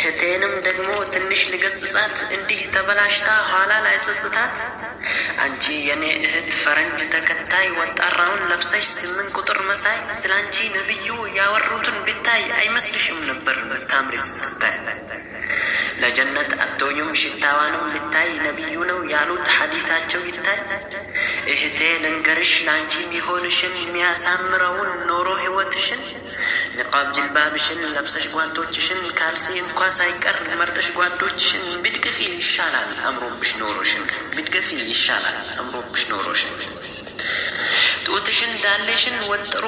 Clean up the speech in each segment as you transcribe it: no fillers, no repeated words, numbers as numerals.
እህቴንም ደግሞ ትንሽ ልገጽጻት እንዲህ ተበላሽታ ኋላ ላይ ጸጽታት። አንቺ የኔ እህት ፈረንጅ ተከታይ ወጣራውን ለብሰሽ 8 ቁጥር መሳይ ስላንቺ ነብዩ ያወሩትን ብታይ አይመስልሽም ነበር በታምሪ ስትታይ። ለጀነት አትሆኝም ሽታዋንም ልታይ ነብዩ ነው ያሉት ሐዲታቸው ይታይ። እህቴ ልንገርሽ ላንቺ ሚሆንሽን ሚያሳምረውን ኖሮ ህይወትሽን ንቃብ ጅልባብሽን ለብሰሽ ጓንቶችሽን ካልሲ እንኳ ሳይቀር መርጠሽ ጓንቶችሽን ብትገፊ ይሻላል አምሮብሽ ኖሮሽን ብትገፊ ይሻላል አምሮብሽ ኖሮሽን። ጡትሽን ዳሌሽን ወጥሮ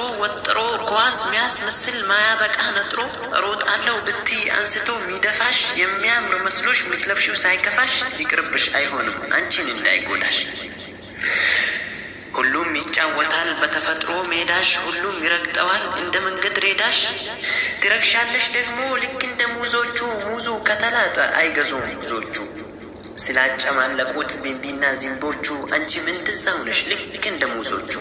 ኳስ ሚያስመስል ማያበቃ ነጥሮ ሮጣለው ብቲ አንስቶ ሚደፋሽ የሚያምር መስሎሽ ምትለብሽው ሳይከፋሽ ይቅርብሽ አይሆንም አንቺን እንዳይጎዳሽ። ሁሉም ይጫወታል በተፈጥሮ ሜዳሽ ሁሉም ይረግጠዋል እንደ መንገድ ሬዳሽ። ትረግሻለሽ ደግሞ ልክ እንደ ሙዞቹ ሙዙ ከተላጠ አይገዙም ብዙዎቹ። ስላጨማለቁት ቢንቢና ዝንቦቹ አንቺም እንደዛው ነሽ ልክ እንደ ሙዞቹ።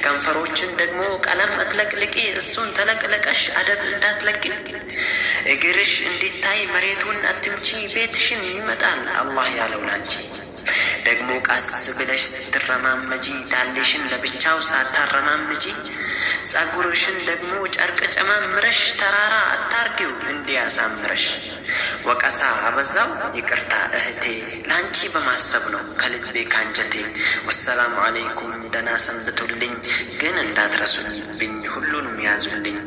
ከንፈሮችን ደግሞ ቀለም አትለቅልቂ እሱን ተለቅለቀሽ አደብ እንዳትለቂ። እግርሽ እንዲታይ መሬቱን አትምቺ ቤትሽን ይመጣል አላህ ያለው ላንቺ። ደግሞ ቃስ ብለሽ ስትረማመጂ ዳሌሽን ለብቻው ሳታረማምጂ። ጸጉርሽን ደግሞ ጨርቅ ጨማምረሽ ተራራ አታርጊው እንዲያሳምረሽ። ወቀሳ አበዛው ይቅርታ እህቴ ላንቺ በማሰብ ነው ከልቤ ካንጀቴ። ወሰላሙ አለይኩም ደህና ሰንብቱልኝ ግን እንዳትረሱብኝ ሁሉንም ያዙልኝ።